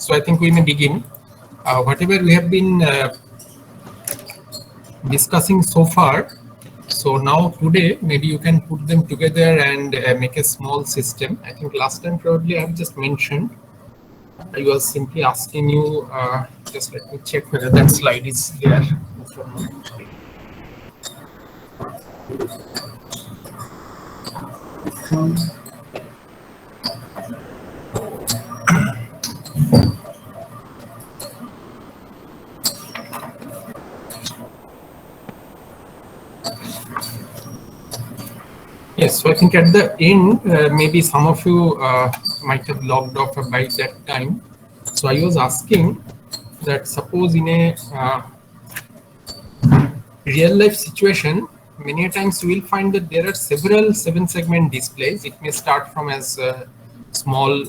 So I think we may begin. Whatever we have been discussing so far, so now today maybe you can put them together and make a small system. I think last time probably I have just mentioned, I was simply asking you, just let me check whether that slide is there. Yes, so I think at the end, maybe some of you might have logged off by that time. So I was asking that suppose in a real life situation, many times you will find that there are several 7-segment displays. It may start from as small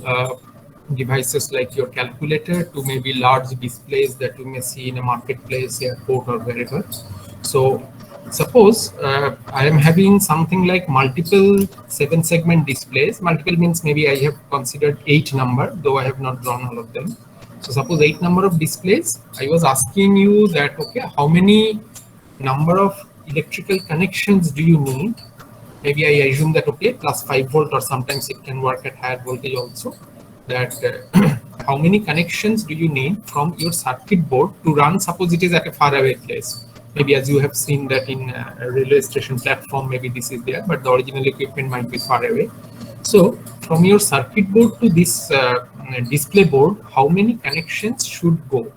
devices like your calculator to maybe large displays that you may see in a marketplace, airport, or wherever. So suppose I am having something like multiple 7-segment displays. Multiple means maybe I have considered 8 number, though I have not drawn all of them. So suppose 8 number of displays. I was asking you that, okay, how many number of electrical connections do you need? Maybe I assume that, okay, plus 5 volt, or sometimes it can work at higher voltage also. That how many connections do you need from your circuit board to run? Suppose it is at a faraway place. Maybe as you have seen that in a railway station platform, maybe this is there, but the original equipment might be far away. So from your circuit board to this display board, how many connections should go?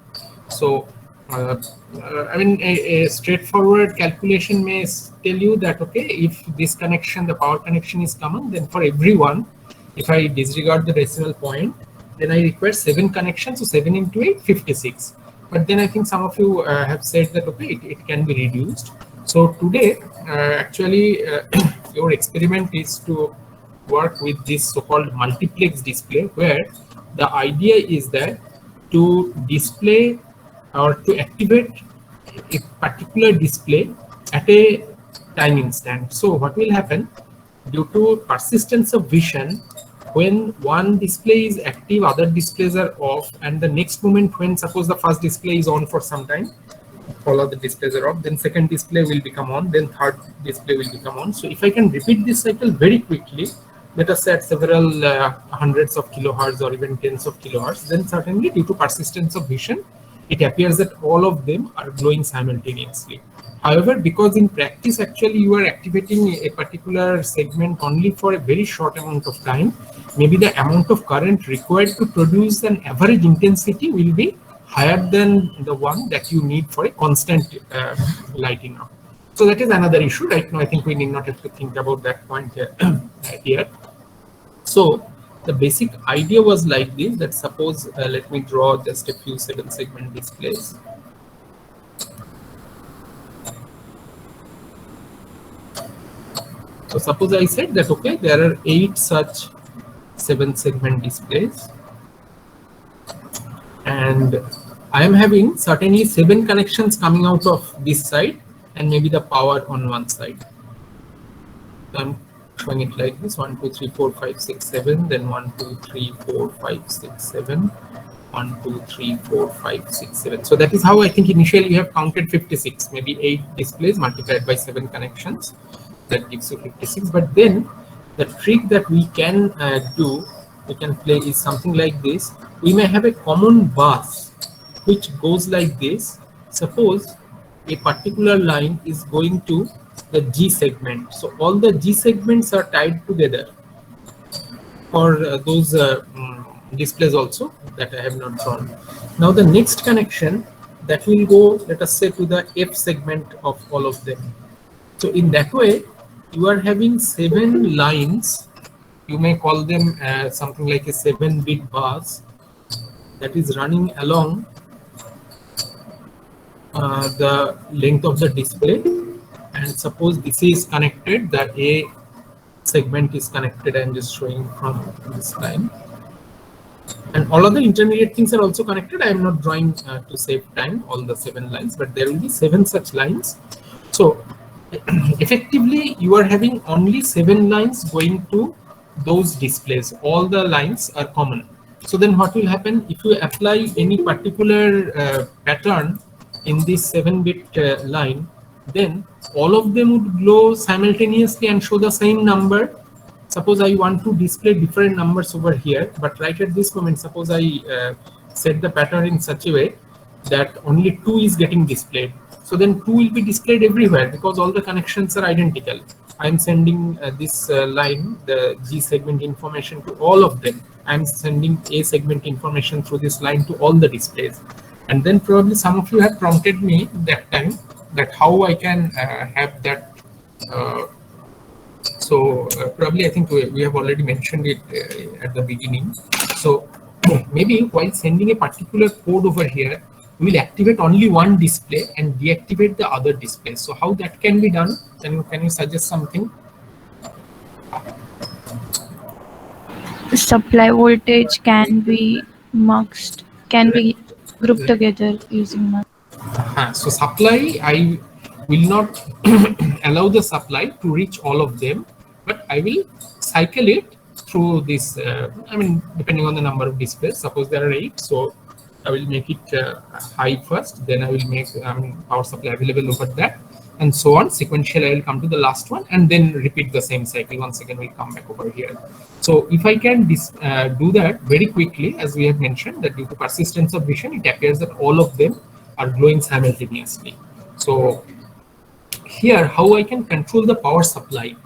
So I mean, a straightforward calculation may tell you that, okay, if this connection, the power connection is common, then for everyone, if I disregard the decimal point, then I require 7 connections, so 7 into 8, 56. But then I think some of you have said that, okay, it can be reduced. So today, actually, your experiment is to work with this so-called multiplex display, where the idea is that to display or to activate a particular display at a time instant. So what will happen, due to persistence of vision, when one display is active, other displays are off, and the next moment when suppose the first display is on for some time, all other displays are off, then second display will become on, then third display will become on. So if I can repeat this cycle very quickly, let us say at several hundreds of kilohertz or even tens of kilohertz, then certainly due to persistence of vision, it appears that all of them are glowing simultaneously. However, because in practice, actually, you are activating a particular segment only for a very short amount of time, maybe the amount of current required to produce an average intensity will be higher than the one that you need for a constant lighting up. So that is another issue. Right now, I think we need not have to think about that point here. So the basic idea was like this, that suppose, let me draw just a few 7-segment displays. So suppose I said that, okay, there are 8 such 7-segment displays, and I am having certainly 7 connections coming out of this side, and maybe the power on one side. So I'm showing it like this: 1, 2, 3, 4, 5, 6, 7, then 1, 2, 3, 4, 5, 6, 7, 1, 2, 3, 4, 5, 6, 7. So that is how I think initially you have counted 56, maybe 8 displays multiplied by 7 connections. That gives you 56. But then the trick that we can do, we can play is something like this. We may have a common bus which goes like this. Suppose a particular line is going to the G segment. So all the G segments are tied together for those displays also that I have not drawn. Now the next connection that will go, let us say, to the F segment of all of them. So in that way, you are having 7 lines. You may call them something like a 7-bit bus that is running along the length of the display. And suppose this is connected, the A segment is connected. I'm just showing from this line. And all of the intermediate things are also connected. I am not drawing to save time all the 7 lines, but there will be 7 such lines. So effectively, you are having only 7 lines going to those displays. All the lines are common. So then what will happen if you apply any particular pattern in this 7-bit line, then all of them would glow simultaneously and show the same number. Suppose I want to display different numbers over here, but right at this moment, suppose I set the pattern in such a way that only 2 is getting displayed. So then 2 will be displayed everywhere because all the connections are identical. I'm sending this line, the G segment information to all of them. I'm sending A segment information through this line to all the displays. And then probably some of you have prompted me that time that how I can have that. Probably I think we have already mentioned it at the beginning. So maybe while sending a particular code over here, we will activate only one display and deactivate the other displays. So how that can be done? Can you suggest something? Supply voltage can be muxed, can be grouped together using mux. So supply, I will not allow the supply to reach all of them, but I will cycle it through this. I mean, depending on the number of displays. Suppose there are 8, so I will make it high first, then I will make power supply available over that, and so on. Sequentially, I will come to the last one and then repeat the same cycle. Once again, we'll come back over here. So if I can do that very quickly, as we have mentioned, that due to persistence of vision, it appears that all of them are glowing simultaneously. So here, how I can control the power supply?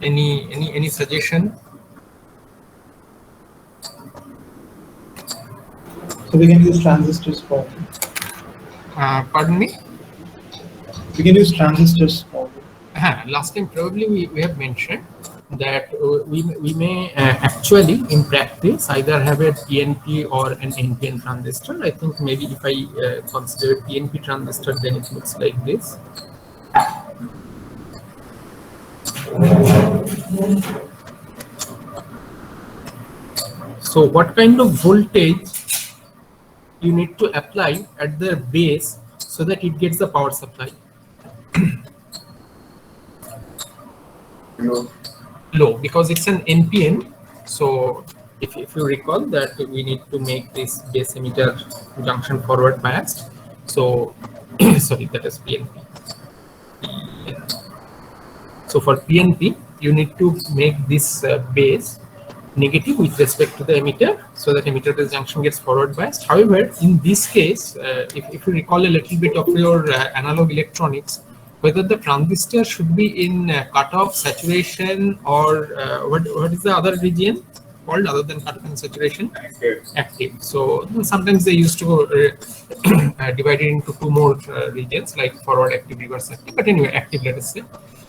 Any suggestion? So we can use transistors for. Pardon me? We can use transistors for. Last time probably we have mentioned that we may actually in practice either have a PNP or an NPN transistor. I think maybe if I consider a PNP transistor, then it looks like this. So what kind of voltage you need to apply at the base so that it gets the power supply? Low, because it's an NPN. So if you recall that we need to make this base emitter junction forward biased. So sorry, that is PNP. So for PNP, you need to make this base negative with respect to the emitter, so that emitter base junction gets forward biased. However, in this case, if you recall a little bit of your analog electronics, whether the transistor should be in cutoff, saturation, or what is the other region called other than cutoff and saturation? Active. So sometimes they used to divide it into 2 more regions, like forward active, reverse active. But anyway, active, let us say.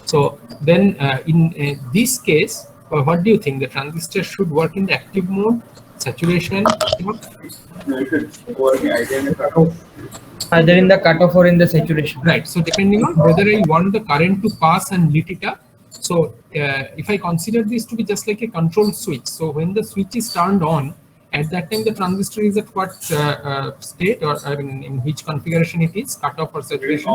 So then in this case, what do you think? The transistor should work in the active mode, saturation? No, it should work either in the cutoff. Either in the cutoff or in the saturation. Right. So depending on whether I want the current to pass and lit it up. So if I consider this to be just like a control switch, so when the switch is turned on, at that time the transistor is at what state, or in which configuration it is, cutoff or saturation?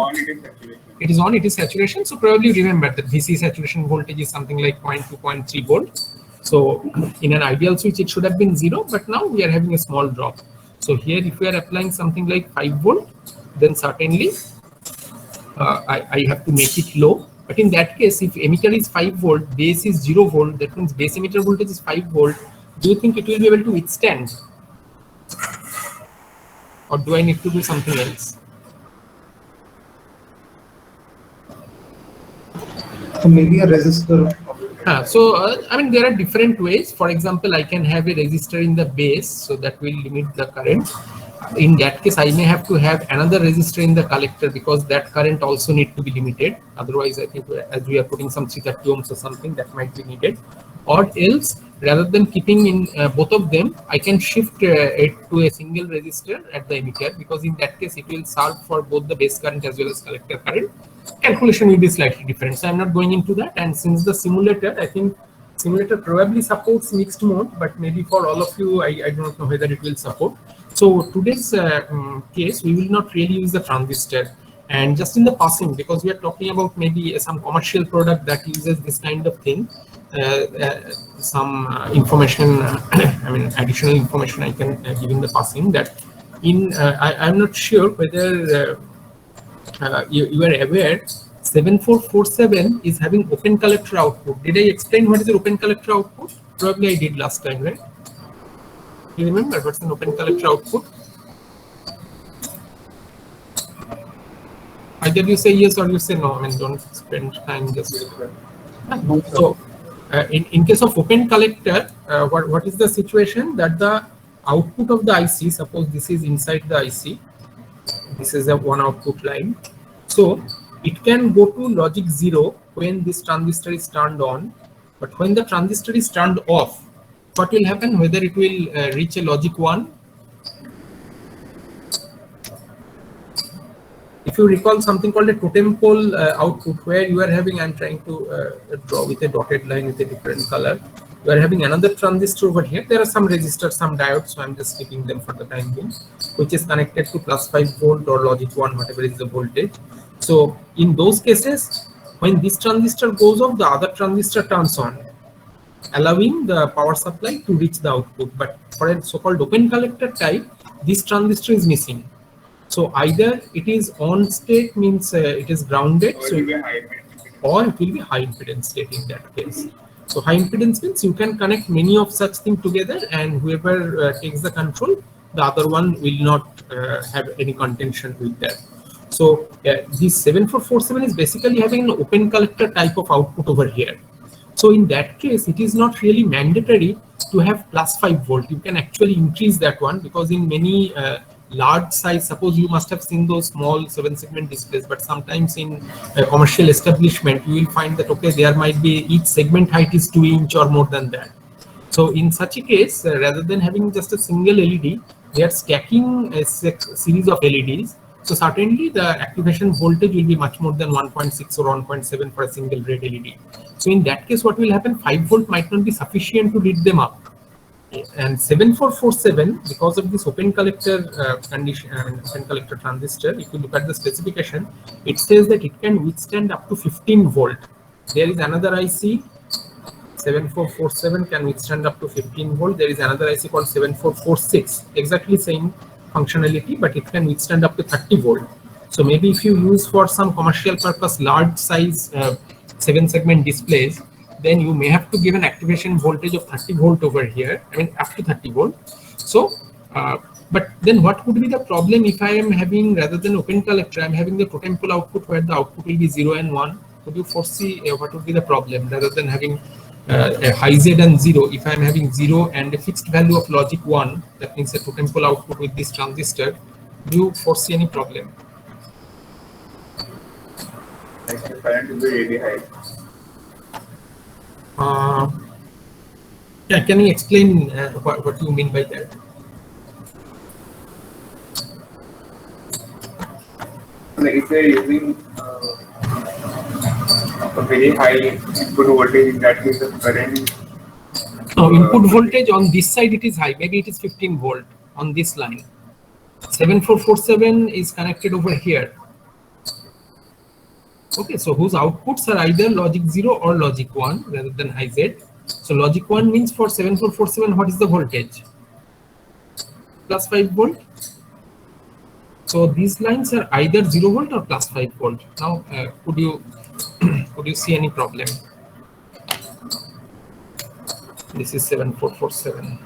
It is on, it is saturation. So probably remember that VC saturation voltage is something like 0.2, 0.3 volts. So in an ideal switch, it should have been 0, but now we are having a small drop. So here, if we are applying something like 5 volt, then certainly I have to make it low. But in that case, if emitter is 5 volt, base is 0 volt, that means base emitter voltage is 5 volt. Do you think it will be able to withstand? Or do I need to do something else? So maybe a resistor. I mean, there are different ways. For example, I can have a resistor in the base, so that will limit the current. In that case, I may have to have another resistor in the collector, because that current also need to be limited. Otherwise, I think as we are putting some 330 ohms or something, that might be needed. Or else, rather than keeping in both of them, I can shift it to a single resistor at the emitter, because in that case, it will serve for both the base current as well as collector current. Calculation will be slightly different, so I'm not going into that. And since the simulator, I think simulator probably supports mixed mode, but maybe for all of you, I do not know whether it will support. So today's case, we will not really use the transistor. And just in the passing, because we are talking about maybe some commercial product that uses this kind of thing, some information, I mean additional information I can give in the passing, that in I'm not sure whether you are aware 7447 is having open collector output. Did I explain what is the open collector output? Probably I did last time, right? You remember what's an open collector output? Either you say yes or you say no. I mean, don't spend time just. So, in case of open collector, what is the situation? That the output of the IC, suppose this is inside the IC, this is a one output line. So it can go to logic 0 when this transistor is turned on, but when the transistor is turned off, what will happen? Whether it will reach a logic 1. If you recall something called a totem pole output, where you are having, I'm trying to draw with a dotted line with a different color. You are having another transistor over here. There are some resistors, some diodes, so I'm just skipping them for the time being, which is connected to +5 volt or logic 1, whatever is the voltage. So in those cases, when this transistor goes off, the other transistor turns on, allowing the power supply to reach the output. But for a so-called open collector type, this transistor is missing. So either it is on state, means it is grounded, so or it will be high impedance state in that case. So high impedance means you can connect many of such things together, and whoever takes the control, the other one will not have any contention with that. So this 7447 is basically having an open collector type of output over here. So in that case, it is not really mandatory to have +5 volt. You can actually increase that one, because in many large size, suppose you must have seen those small 7-segment displays, but sometimes in a commercial establishment, you will find that, okay, there might be each segment height is 2 inch or more than that. So in such a case, rather than having just a single LED, they are stacking a series of LEDs. So certainly the activation voltage will be much more than 1.6 or 1.7 for a single red LED. So in that case, what will happen? 5 volt might not be sufficient to lead them up. And 7447, because of this open collector condition, open collector transistor, if you look at the specification, it says that it can withstand up to 15 volt. There is another IC, 7447 can withstand up to 15 volt. There is another IC called 7446, exactly same functionality, but it can withstand up to 30 volt. So maybe if you use for some commercial purpose, large size 7-segment displays, then you may have to give an activation voltage of 30 volt over here, I mean up to 30 volt. So, but then what would be the problem if I am having, rather than open collector, I am having the totem pole output where the output will be 0 and 1. Could you foresee what would be the problem? Rather than having a high Z and 0, if I am having 0 and a fixed value of logic 1, that means a totem pole output with this transistor, do you foresee any problem? Like the current will be really high. Yeah, can you explain what you mean by that? Like if you're using a very high input voltage, in that case the current. No, input voltage on this side it is high. Maybe it is 15 volt on this line. 7447 is connected over here. Okay, so whose outputs are either logic 0 or logic 1 rather than high Z. So logic 1 means for 7447, what is the voltage? +5 volt. So these lines are either 0 volt or +5 volt. Now, could you see any problem? This is 7447.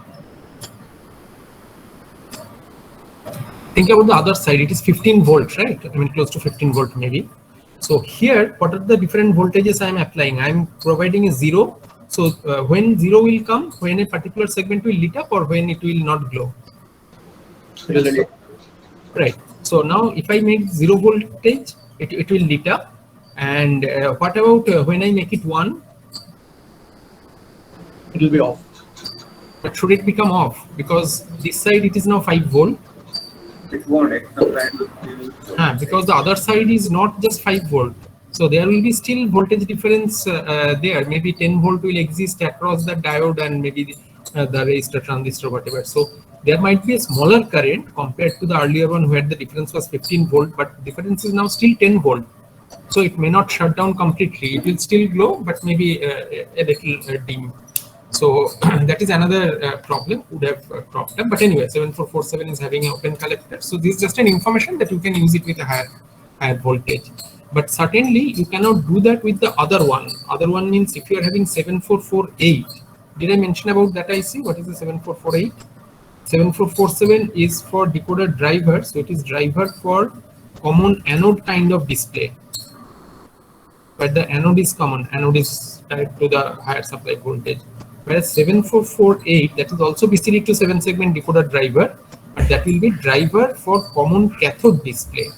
Think about the other side. It is 15 volt, right? I mean, close to 15 volt maybe. So here, what are the different voltages I am applying? I am providing a 0. So when 0 will come, when a particular segment will lit up or when it will not glow? Right. So now if I make 0 voltage, it will lit up. And what about when I make it 1? It will be off. But should it become off? Because this side it is now 5 volt. It won't. Because the other side is not just 5 volt. So there will be still voltage difference there. Maybe 10 volt will exist across the diode and maybe the resistor, transistor, whatever. So there might be a smaller current compared to the earlier one where the difference was 15 volt, but difference is now still 10 volt. So it may not shut down completely. It will still glow, but maybe a little dim. So that is another problem, would have cropped up. But anyway, 7447 is having an open collector. So this is just an information that you can use it with a higher voltage. But certainly you cannot do that with the other one. Other one means if you are having 7448. Did I mention about that IC? What is the 7448? 7447 is for decoder driver. So it is driver for common anode kind of display. But the anode is common. Anode is tied to the higher supply voltage. Whereas 7448, that is also BCD to 7-segment decoder driver, but that will be driver for common cathode display.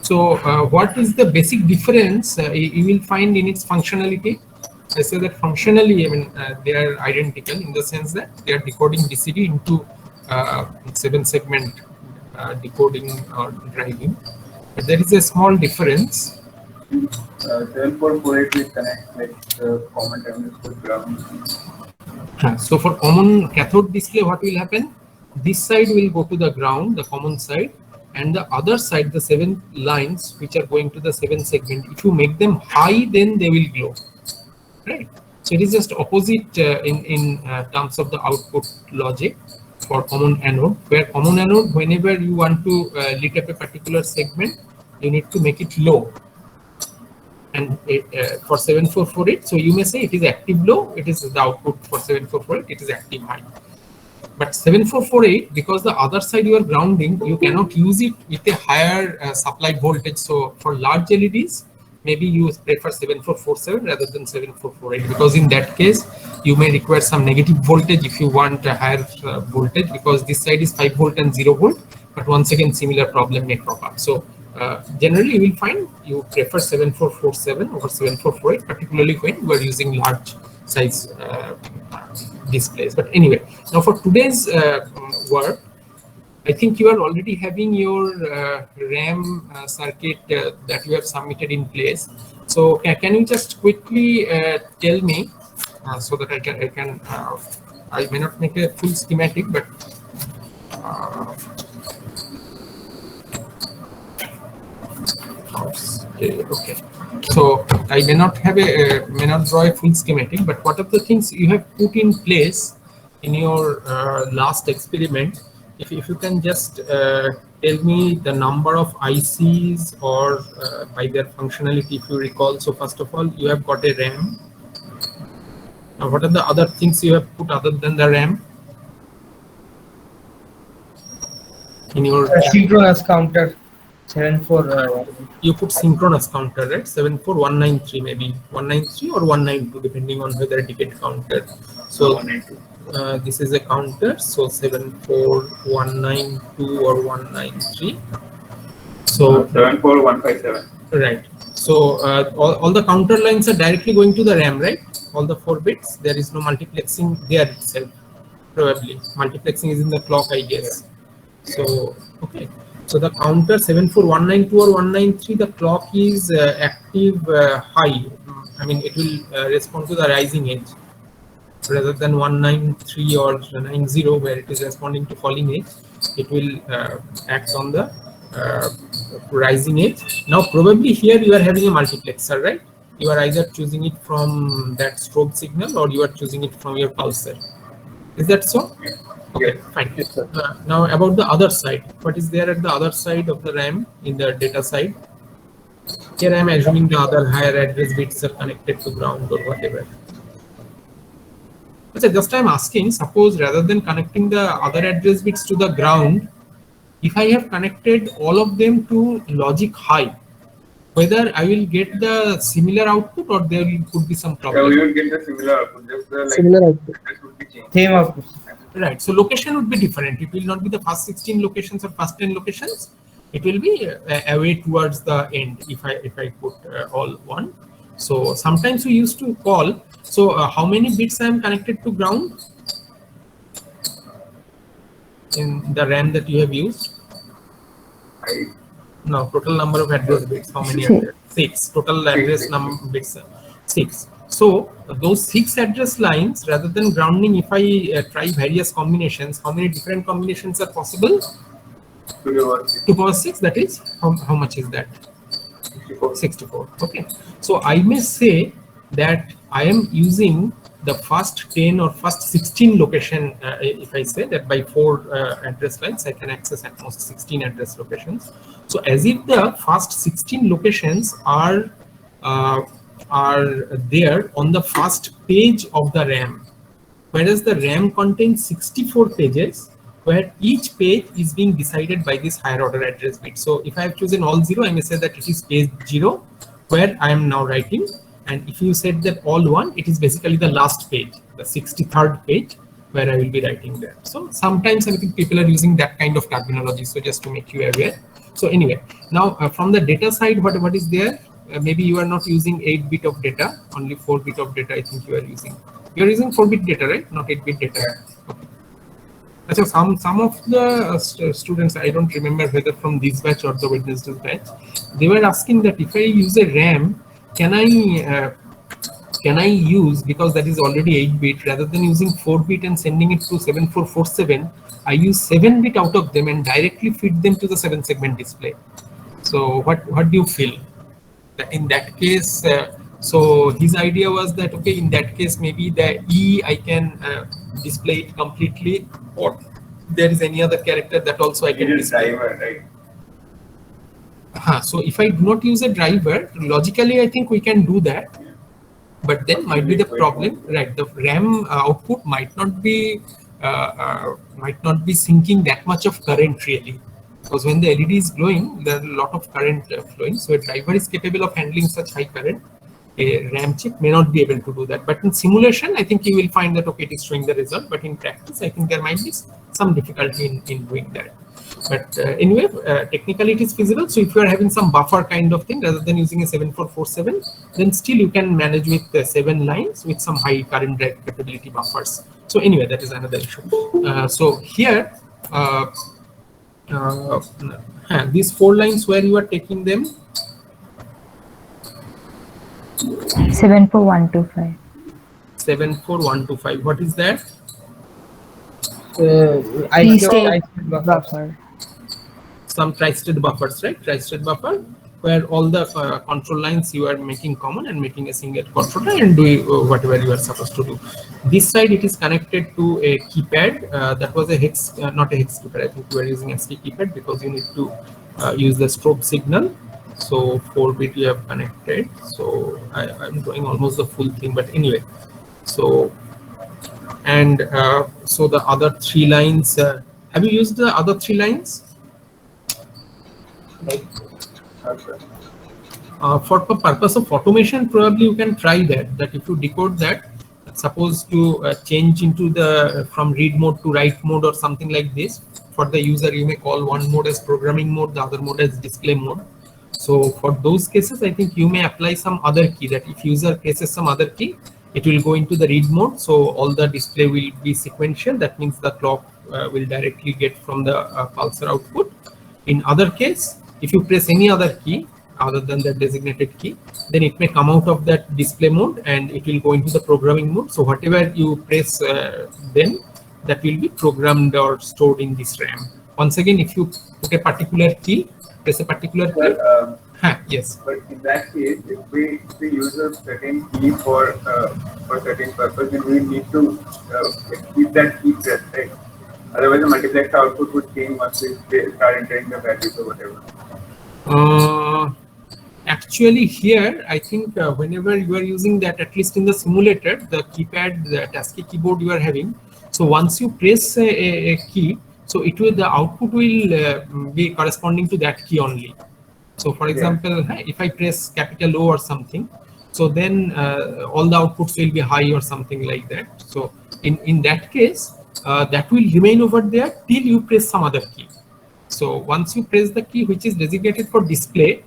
So what is the basic difference you will find in its functionality? I say that functionally, I mean, they are identical in the sense that they are decoding BCD into 7-segment decoding or driving. But there is a small difference. 7448 will connect like common terminals to ground. So for common cathode display, what will happen? This side will go to the ground, the common side, and the other side, the 7 lines which are going to the 7-segment. If you make them high, then they will glow. Right. So it is just opposite in terms of the output logic for common anode, where common anode, whenever you want to lit up a particular segment, you need to make it low. And for 7448, so you may say it is active low, it is the output for 7448, it is active high. But 7448, because the other side you are grounding, you cannot use it with a higher supply voltage. So for large LEDs, maybe you prefer 7447 rather than 7448, because in that case, you may require some negative voltage if you want a higher voltage, because this side is 5 volt and 0 volt. But once again, similar problem may crop up. So generally, you will find you prefer 7447 over 7448, particularly when you are using large size displays. But anyway, now for today's work, I think you are already having your RAM circuit that you have submitted in place. So can you just quickly tell me so that I may not make a full schematic, but okay. So I may not have may not draw a full schematic, but what are the things you have put in place in your last experiment? If you can just tell me the number of ICs or by their functionality, if you recall. So first of all, you have got a RAM. Now, what are the other things you have put other than the RAM in your synchronous counter 74. You put synchronous counter, right? 74193, maybe 193 or 192, depending on whether decade counter. So this is a counter, so 74192 or 193. So 74157. right. So all the counter lines are directly going to the RAM, right? All the 4 bits. There is no multiplexing there itself. Probably multiplexing is in the clock, I guess. So okay. So the counter 74192 or 193, the clock is active high. I mean, it will respond to the rising edge rather than 193 or 90 where it is responding to falling edge. It will act on the rising edge. Now, probably here you are having a multiplexer, right? You are either choosing it from that strobe signal or you are choosing it from your pulsar. Is that so? Okay, fine. Yes, sir. Now about the other side, what is there at the other side of the RAM in the data side? Here I am assuming the other higher address bits are connected to ground or whatever. So just I am asking, suppose rather than connecting the other address bits to the ground, if I have connected all of them to logic high, whether I will get the similar output or there could be some Yeah, problem. we will get the similar output. Just the Similar output. address would be changed. Same output. Right. So location would be different. It will not be the first 16 locations or first 10 locations. It will be away towards the end if I put all one. So sometimes we used to call. So how many bits I am connected to ground in the RAM that you have used? No, total number of address bits. How many? 6. Total address number bits. 6. So those 6 address lines, rather than grounding, if I try various combinations, how many different combinations are possible? To the power 6. 2 power 6, that is, how much is that? 64. 64. Okay. So I may say that I am using the first 10 or first 16 location. If I say that by 4 address lines, I can access at most 16 address locations. So as if the first 16 locations are there on the first page of the RAM, whereas the RAM contains 64 pages, where each page is being decided by this higher order address bit. So if I have chosen all 0, I may say that it is page 0, where I am now writing. And if you said that all 1, it is basically the last page, the 63rd page, where I will be writing there. So sometimes I think people are using that kind of terminology. So just to make you aware. So anyway, now from the data side, what is there? Maybe you are not using 8-bit of data, only 4-bit of data. I think you are using. You are using 4-bit data, right? Not 8-bit data. Okay. So some of the students, I don't remember whether from this batch or the Wednesday batch, they were asking that if I use a RAM, can I use, because that is already 8-bit, rather than using 4-bit and sending it to 7447, I use 7-bit out of them and directly feed them to the 7-segment display. So what do you feel? That in that case, so his idea was that, okay, in that case, maybe the E I can display it completely, or there is any other character that also I can display. Driver, right? So if I do not use a driver, logically I think we can do that, but then might be the problem, right? The RAM output might not be sinking that much of current really, because when the LED is glowing, there are a lot of current flowing. So a driver is capable of handling such high current. A RAM chip may not be able to do that, but in simulation, I think you will find that, okay, it is showing the result, but in practice, I think there might be some difficulty in doing that. But anyway, technically it is feasible. So if you are having some buffer kind of thing, rather than using a 7447, then still you can manage with 7 lines with some high current drive capability buffers. So anyway, that is another issue. So here, these 4 lines where you are taking them, 74125. 74125. What is that? Tri-state buffer. Some tri-state buffers, right? Tri-state buffer, where all the control lines you are making common and making a single controller and doing whatever you are supposed to do. This side, it is connected to a keypad. That was a hex, not a hex keypad. I think we are using ASCII keypad because you need to use the strobe signal. So 4-bit you have connected. So I'm doing almost the full thing, but anyway. So and so the other 3 lines. Have you used the other 3 lines? Okay. For purpose of automation, probably you can try that. That if you decode that, suppose to change into the from read mode to write mode or something like this. For the user, you may call one mode as programming mode, the other mode as display mode. So for those cases, I think you may apply some other key, that if user presses some other key, it will go into the read mode. So all the display will be sequential. That means the clock will directly get from the pulsar output. In other case, if you press any other key other than the designated key, then it may come out of that display mode and it will go into the programming mode. So whatever you press then, that will be programmed or stored in this RAM. Once again, if you put a particular key, press a particular key. Yes. But in that case, if we use a certain key for certain purpose, then we need to keep that key pressed, right? Otherwise, the multiplex output would change once we start entering the values or whatever. Actually, here I think whenever you are using that, at least in the simulator, the keypad, the ASCII keyboard you are having. So once you press a key, so it will, the output will be corresponding to that key only. So for example, if I press capital O or something, so then all the outputs will be high or something like that. So in that case, that will remain over there till you press some other key. So once you press the key which is designated for display,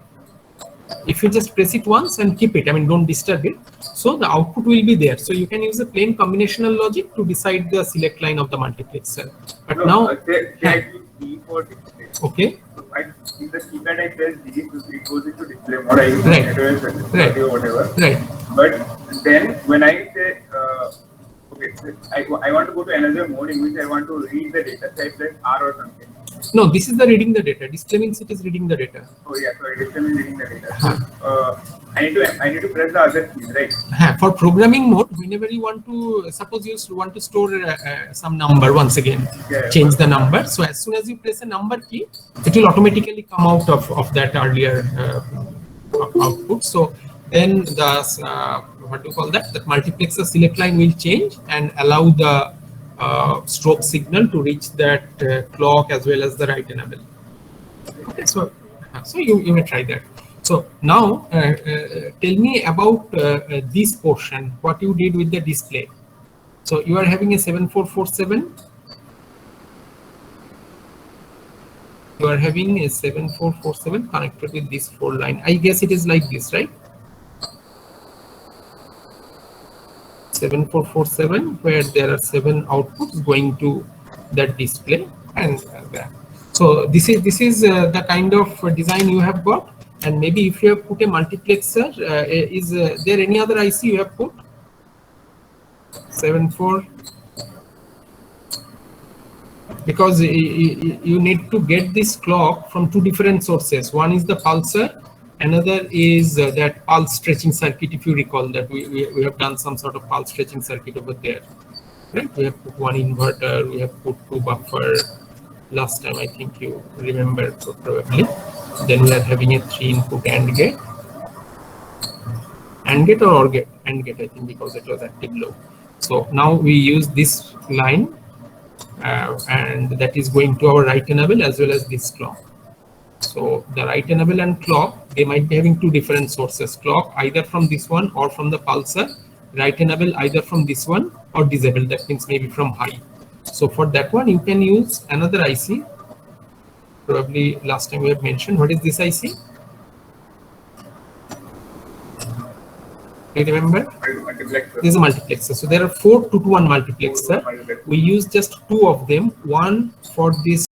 if you just press it once and keep it, I mean, don't disturb it, so the output will be there. So you can use a plain combinational logic to decide the select line of the multiplexer. But now, key for display. Okay. So in the keypad, I press D, it goes into display mode. I use or whatever. Right. But then when I say, okay, I want to go to another mode in which I want to read the data, so I press R or something. No, this is the reading the data. Display means it is reading the data. Oh yeah, sorry, display is reading the data. So, I need to press the other keys, right? For programming mode, whenever you want to, suppose you want to store some number once again, change the number. So as soon as you press a number key, it will automatically come out of that earlier output. So then the what do you call that? That multiplexer select line will change and allow the strobe signal to reach that clock as well as the write enable. Okay, so you may try that. So now tell me about this portion, what you did with the display. So you are having a 7447. You are having a 7447 connected with this 4 line. I guess it is like this, right? 7447, where there are 7 outputs going to that display, and that. So this is the kind of design you have got. And maybe if you have put a multiplexer, is there any other IC you have put? 74. Because you need to get this clock from 2 different sources. One is the pulsar, another is that pulse stretching circuit. If you recall that we have done some sort of pulse stretching circuit over there, right? We have put 1 inverter, we have put 2 buffer. Last time I think you remember probably. Then we are having a 3 input AND gate. AND gate or OR gate? AND gate, I think, because it was active low. So now we use this line and that is going to our write enable as well as this clock. So the write enable and clock, they might be having 2 different sources. Clock either from this one or from the pulsar. Write enable either from this one or disable, that means maybe from high. So for that one, you can use another IC. Probably last time we have mentioned. What is this IC? Do you remember? Multiplexer. This is a multiplexer. So there are 4 2-to-1 multiplexer. We use just 2 of them. One for this